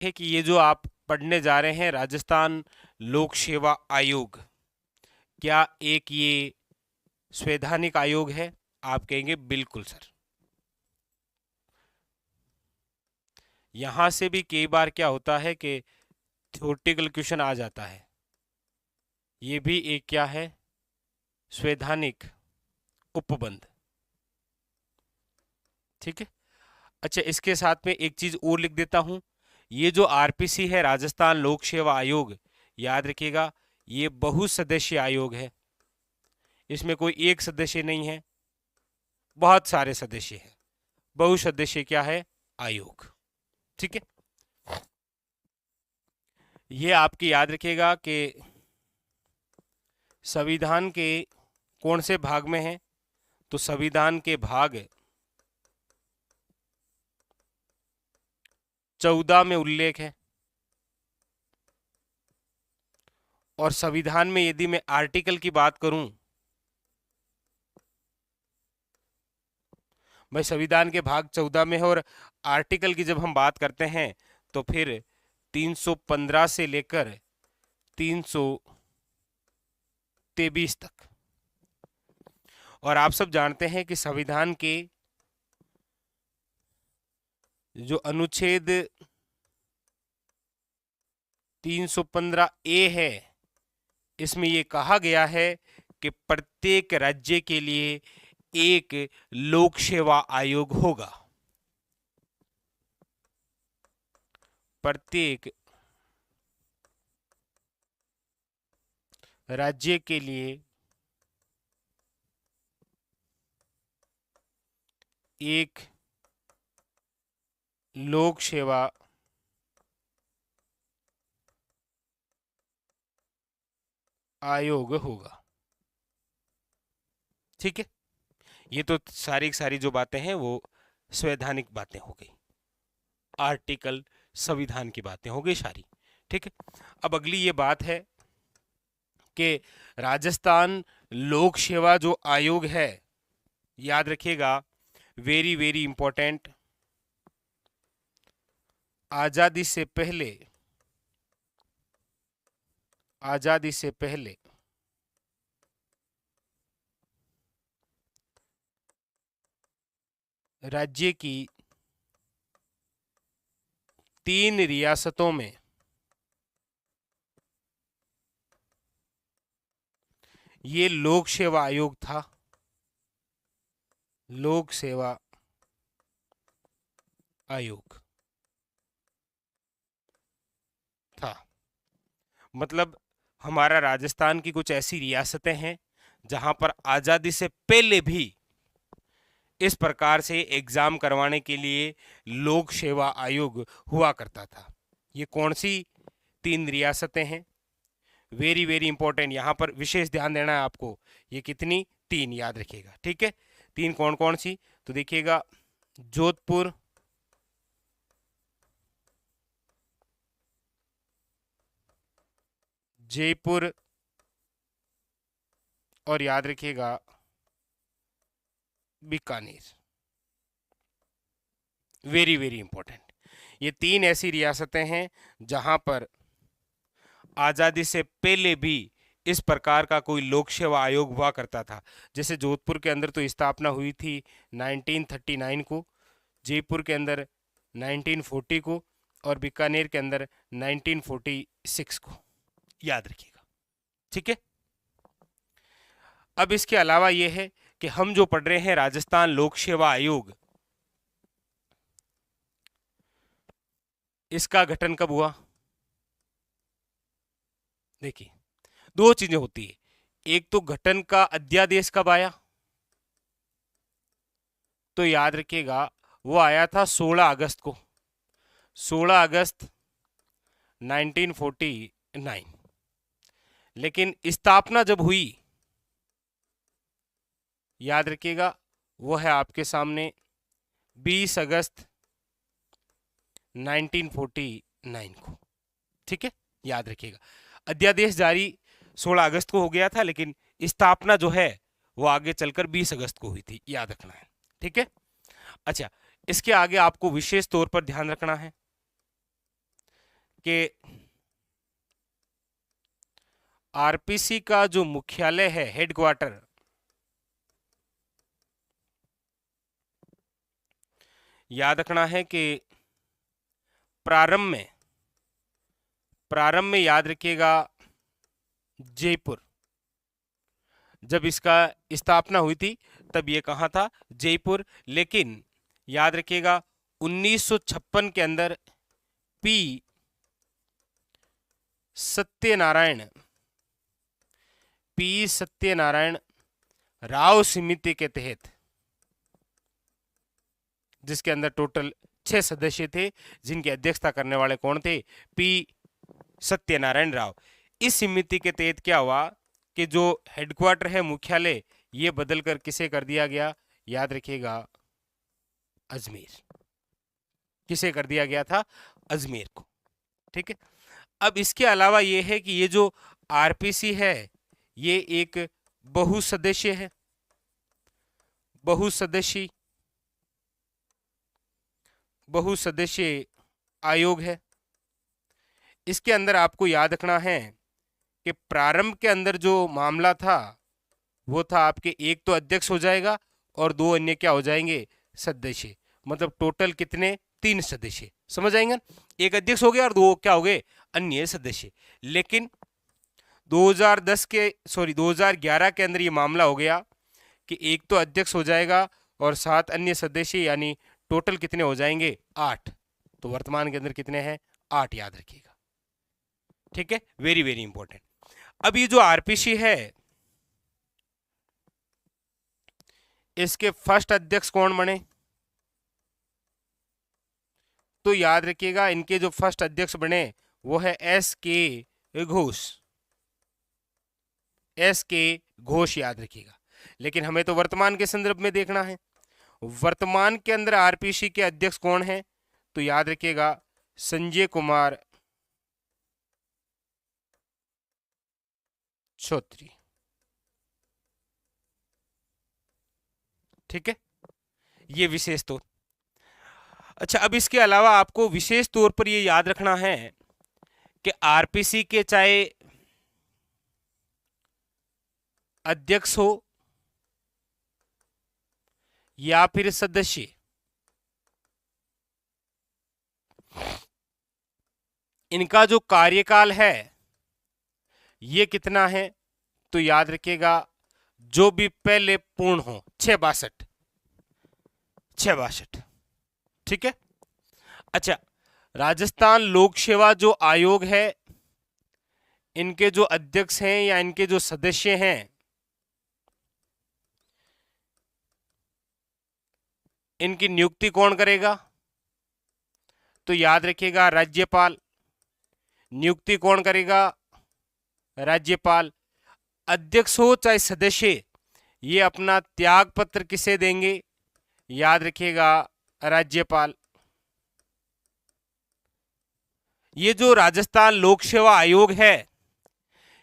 है कि ये जो आप पढ़ने जा रहे हैं राजस्थान लोक सेवा आयोग, क्या एक ये संवैधानिक आयोग है? आप कहेंगे बिल्कुल सर। यहां से भी कई बार क्या होता है कि थ्योरेटिकल क्वेश्चन आ जाता है। ये भी एक क्या है? संवैधानिक उपबंध। ठीक है। अच्छा, इसके साथ में एक चीज और लिख देता हूं। ये जो आरपीसी है राजस्थान लोक सेवा आयोग, याद रखिएगा ये बहुसदस्यीय आयोग है। इसमें कोई एक सदस्य नहीं है, बहुत सारे सदस्य हैं। बहुसदस्यीय क्या है? आयोग। ठीक है। ये आपकी याद रखिएगा कि संविधान के कौन से भाग में है? तो संविधान के भाग 14 में उल्लेख है। और संविधान में यदि मैं आर्टिकल की बात करूं, भाई संविधान के भाग 14 में है, और आर्टिकल की जब हम बात करते हैं तो फिर 315 से लेकर 323 तक। और आप सब जानते हैं कि संविधान के जो अनुच्छेद 315 ए है, इसमें ये कहा गया है कि प्रत्येक राज्य के लिए एक लोक सेवा आयोग होगा। प्रत्येक राज्य के लिए एक लोक सेवा आयोग होगा। ठीक है। ये तो सारी की सारी जो बातें हैं वो संवैधानिक बातें हो गई, आर्टिकल संविधान की बातें हो गई सारी। ठीक है। अब अगली ये बात है कि राजस्थान लोक सेवा जो आयोग है, याद रखिएगा वेरी वेरी इंपॉर्टेंट, आजादी से पहले राज्य की 3 रियासतों में ये लोक सेवा आयोग था। लोक सेवा आयोग था। मतलब हमारा राजस्थान की कुछ ऐसी रियासतें हैं जहां पर आजादी से पहले भी इस प्रकार से एग्जाम करवाने के लिए लोक सेवा आयोग हुआ करता था। ये कौन सी 3 रियासतें हैं? वेरी वेरी इंपॉर्टेंट, यहां पर विशेष ध्यान देना है आपको। ये कितनी? 3, याद रखिएगा। ठीक है। 3 कौन कौन सी? तो देखिएगा जोधपुर, जयपुर, और याद रखिएगा बीकानेर। Very very important. ये 3 ऐसी रियासतें हैं जहां पर आजादी से पहले भी इस प्रकार का कोई लोक सेवा आयोग हुआ करता था। जैसे जोधपुर के अंदर तो स्थापना हुई थी 1939 को, जयपुर के अंदर 1940 को, और बीकानेर के अंदर 1946 को। याद रखिएगा। ठीक है। अब इसके अलावा यह है कि हम जो पढ़ रहे हैं राजस्थान लोक सेवा आयोग, इसका गठन कब हुआ? देखिए 2 चीजें होती है। एक तो गठन का अध्यादेश कब आया? तो याद रखिएगा वो आया था 16 अगस्त को, 16 अगस्त 1949। लेकिन स्थापना जब हुई, याद रखिएगा वो है आपके सामने 20 अगस्त 1949 को। ठीक है। याद रखिएगा अध्यादेश जारी 16 अगस्त को हो गया था, लेकिन स्थापना जो है वो आगे चलकर 20 अगस्त को हुई थी। याद रखना है। ठीक है। अच्छा, इसके आगे आपको विशेष तौर पर ध्यान रखना है कि आरपीसी का जो मुख्यालय है, हेडक्वार्टर, याद रखना है कि प्रारंभ में याद रखिएगा जयपुर, जब इसका स्थापना हुई थी तब ये कहाँ था, जयपुर। लेकिन याद रखिएगा 1956 के अंदर पी सत्यनारायण राव समिति के तहत, जिसके अंदर टोटल 6 सदस्य थे, जिनकी अध्यक्षता करने वाले कौन थे, पी सत्यनारायण राव। इस समिति के तहत क्या हुआ कि जो हेडक्वार्टर है, मुख्यालय, ये बदलकर किसे कर दिया गया, याद रखिएगा अजमेर। किसे कर दिया गया था, अजमेर को। ठीक है। अब इसके अलावा ये है कि ये जो आरपीसी है ये एक बहुसदस्यीय है, बहुसदस्यीय आयोग है। इसके अंदर आपको याद रखना है कि प्रारंभ के अंदर जो मामला था वो था आपके एक तो अध्यक्ष हो जाएगा और 2 अन्य क्या हो जाएंगे, सदस्य। मतलब टोटल कितने, 3 सदस्य। समझ आएंगे, एक अध्यक्ष हो गया और 2 क्या हो गए, अन्य सदस्य। लेकिन 2011 के अंदर ये मामला हो गया कि एक तो अध्यक्ष हो जाएगा और 7 अन्य सदस्य, यानी टोटल कितने हो जाएंगे, 8। तो वर्तमान के अंदर कितने हैं, 8, याद रखिएगा। ठीक है, वेरी वेरी इंपॉर्टेंट। अब ये जो आरपीसी है इसके फर्स्ट अध्यक्ष कौन बने, तो याद रखिएगा इनके जो फर्स्ट अध्यक्ष बने वो है S.K. घोष, याद रखिएगा। लेकिन हमें तो वर्तमान के संदर्भ में देखना है। वर्तमान के अंदर आरपीसी के अध्यक्ष कौन है, तो याद रखिएगा संजय कुमार चौधरी। ठीक है, ये विशेष तौर। अच्छा, अब इसके अलावा आपको विशेष तौर पर ये याद रखना है कि आरपीसी के चाहे अध्यक्ष हो या फिर सदस्य, इनका जो कार्यकाल है ये कितना है, तो याद रखिएगा जो भी पहले पूर्ण हो, 662। ठीक है। अच्छा, राजस्थान लोक सेवा जो आयोग है, इनके जो अध्यक्ष हैं या इनके जो सदस्य हैं, इनकी नियुक्ति कौन करेगा, तो याद रखिएगा राज्यपाल। नियुक्ति कौन करेगा, राज्यपाल। अध्यक्ष हो चाहे सदस्य, ये अपना त्याग पत्र किसे देंगे, याद रखिएगा राज्यपाल। ये जो राजस्थान लोक सेवा आयोग है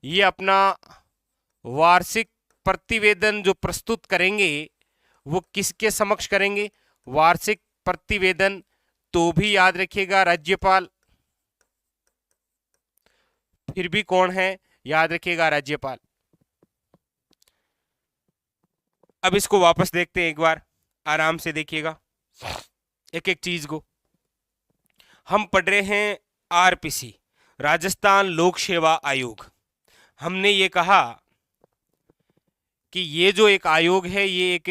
ये अपना वार्षिक प्रतिवेदन जो प्रस्तुत करेंगे वो किसके समक्ष करेंगे, वार्षिक प्रतिवेदन, तो भी याद रखिएगा राज्यपाल। फिर भी कौन है, याद रखिएगा राज्यपाल। अब इसको वापस देखते हैं, एक बार आराम से देखिएगा एक एक चीज को। हम पढ़ रहे हैं आरपीसी, राजस्थान लोक सेवा आयोग। हमने ये कहा कि ये जो एक आयोग है ये एक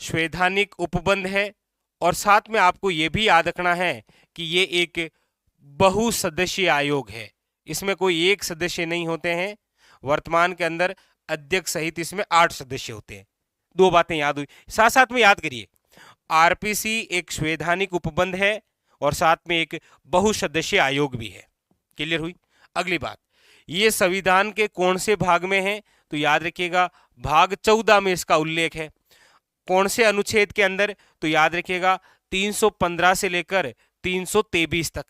संवैधानिक उपबंध है, और साथ में आपको ये भी याद रखना है कि ये एक बहुसदस्यीय आयोग है। इसमें कोई एक सदस्य नहीं होते हैं। वर्तमान के अंदर अध्यक्ष सहित इसमें 8 सदस्य होते हैं। 2 बातें याद हुई, साथ साथ में याद करिए। आरपीसी एक संवैधानिक उपबंध है और साथ में एक बहुसदस्यीय आयोग भी है। क्लियर हुई। अगली बात, ये संविधान के कौन से भाग में है, तो याद रखिएगा भाग 14 में इसका उल्लेख है। कौन से अनुच्छेद के अंदर, तो याद रखिएगा 315 से लेकर 323 तक।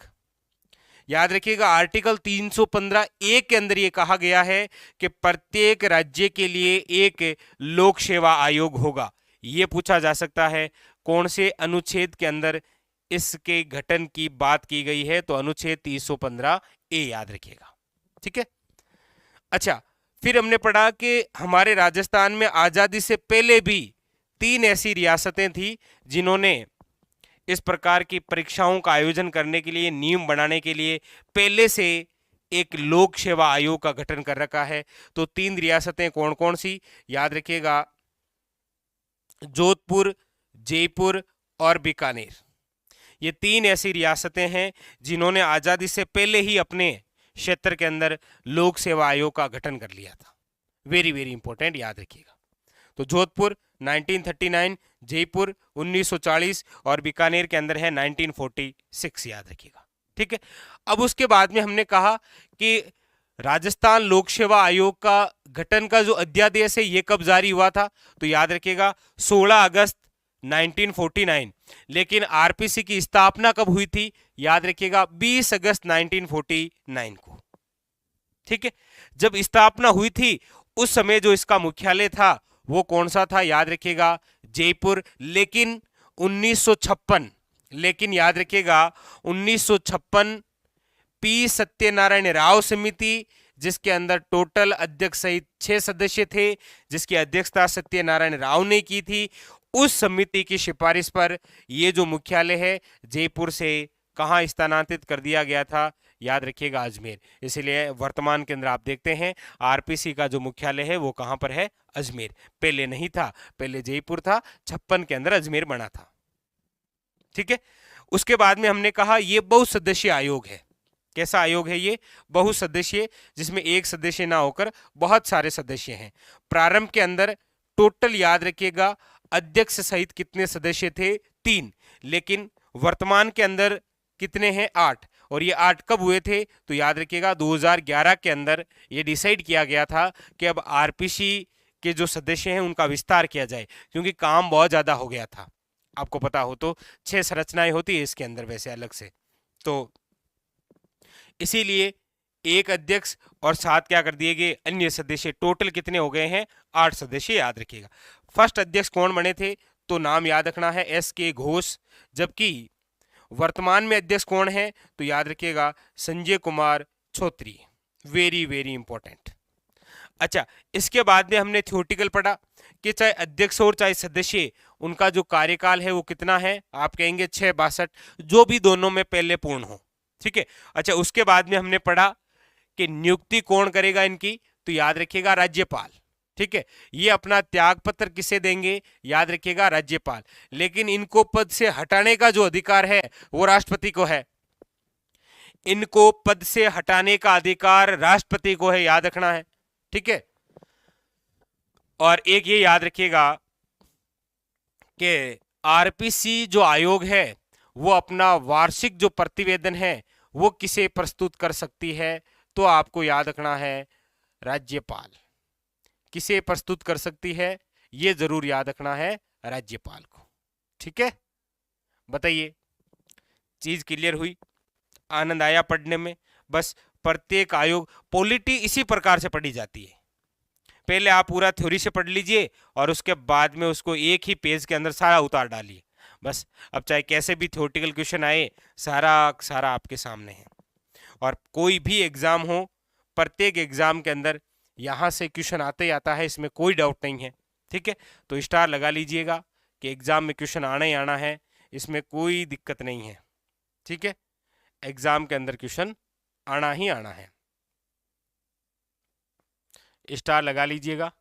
याद रखिएगा आर्टिकल 315 ए के अंदर ये कहा गया है कि प्रत्येक राज्य के लिए एक लोक सेवा आयोग होगा। ये पूछा जा सकता है कौन से अनुच्छेद के अंदर इसके गठन की बात की गई है, तो अनुच्छेद 315 ए याद रखिएगा। ठीक है। अच्छा, फिर हमने पढ़ा कि हमारे राजस्थान में आजादी से पहले भी 3 ऐसी रियासतें थी जिन्होंने इस प्रकार की परीक्षाओं का आयोजन करने के लिए, नियम बनाने के लिए पहले से एक लोक सेवा आयोग का गठन कर रखा है। तो 3 रियासतें कौन कौन सी याद रखिएगा, जोधपुर, जयपुर और बीकानेर। ये 3 ऐसी रियासतें हैं जिन्होंने आजादी से पहले ही अपने क्षेत्र के अंदर लोक सेवा आयोग का गठन कर लिया था। वेरी वेरी इंपॉर्टेंट, याद रखिएगा। तो जोधपुर 1939, जयपुर 1940 और बीकानेर के अंदर है 1946, याद रखिएगा। ठीक है। अब उसके बाद में हमने कहा कि राजस्थान लोक सेवा आयोग का गठन का जो अध्यादेश है ये कब जारी हुआ था, तो याद रखिएगा 16 अगस्त 1949। लेकिन आरपीसी की स्थापना कब हुई थी, याद रखिएगा 20 अगस्त 1949 को। ठीक है। जब स्थापना हुई थी उस समय जो इसका मुख्यालय था वो कौन सा था, याद रखिएगा जयपुर। लेकिन 1956, लेकिन याद रखिएगा 1956 पी सत्यनारायण राव समिति, जिसके अंदर टोटल अध्यक्ष सहित 6 सदस्य थे, जिसकी अध्यक्षता सत्यनारायण राव ने की थी, उस समिति की सिफारिश पर यह जो मुख्यालय है जयपुर से कहां स्थानांतरित कर दिया गया था, याद रखिएगा अजमेर। इसलिए वर्तमान के अंदर आप देखते हैं आरपीसी का जो मुख्यालय है वो कहां पर है, अजमेर। पहले नहीं था, पहले जयपुर था, 56 के अंदर अजमेर बना था। ठीक है। उसके बाद में हमने कहा ये बहुसदस्यीय आयोग है। कैसा आयोग है ये, बहुसदस्यीय, जिसमें एक सदस्य ना होकर बहुत सारे सदस्य हैं। प्रारंभ के अंदर टोटल याद रखिएगा अध्यक्ष सहित कितने सदस्य थे, 3। लेकिन वर्तमान के अंदर कितने हैं, 8। और ये 8 कब हुए थे, तो याद रखिएगा 2011 के अंदर ये डिसाइड किया गया था कि अब आरपीसी के जो सदस्य हैं उनका विस्तार किया जाए, क्योंकि काम बहुत ज्यादा हो गया था। आपको पता हो तो 6 संरचनाएं होती है इसके अंदर वैसे अलग से, तो इसीलिए एक अध्यक्ष और 7 क्या कर दिए गए अन्य सदस्य। टोटल कितने हो गए हैं, 8 सदस्य, याद रखिएगा। फर्स्ट अध्यक्ष कौन बने थे, तो नाम याद रखना है एस.के. घोष। जबकि वर्तमान में अध्यक्ष कौन है, तो याद रखिएगा Sanjay Kumar Chhotri. Very very important. अच्छा, इसके बाद में हमने थ्योरेटिकल पढ़ा कि चाहे अध्यक्ष और चाहे सदस्य, उनका जो कार्यकाल है वो कितना है, आप कहेंगे 6-62, जो भी दोनों में पहले पूर्ण हो। ठीक है। अच्छा, उसके बाद में हमने पढ़ा कि नियुक्ति कौन करेगा इनकी, तो याद रखिएगा राज्यपाल। ठीक है। ये अपना त्याग पत्र किसे देंगे, याद रखिएगा राज्यपाल। लेकिन इनको पद से हटाने का जो अधिकार है वो राष्ट्रपति को है। इनको पद से हटाने का अधिकार राष्ट्रपति को है, याद रखना है। ठीक है। और एक ये याद रखिएगा कि आरपीसी जो आयोग है वो अपना वार्षिक जो प्रतिवेदन है वो किसे प्रस्तुत कर सकती है, तो आपको याद रखना है राज्यपाल। किसे प्रस्तुत कर सकती है, ये जरूर याद रखना है राज्यपाल को। ठीक है। बताइए, चीज क्लियर हुई, आनंद आया पढ़ने में। बस प्रत्येक आयोग, पॉलिटी इसी प्रकार से पढ़ी जाती है। पहले आप पूरा थ्योरी से पढ़ लीजिए और उसके बाद में उसको एक ही पेज के अंदर सारा उतार डालिए। बस अब चाहे कैसे भी थ्योरेटिकल क्वेश्चन आए, सारा सारा आपके सामने है। और कोई भी एग्जाम हो, प्रत्येक एग्जाम के अंदर यहाँ से क्वेश्चन आते ही आता है, इसमें कोई डाउट नहीं है। ठीक है। तो स्टार लगा लीजिएगा कि एग्जाम में क्वेश्चन आना ही आना है, इसमें कोई दिक्कत नहीं है। ठीक है। एग्जाम के अंदर क्वेश्चन आना ही आना है, स्टार लगा लीजिएगा।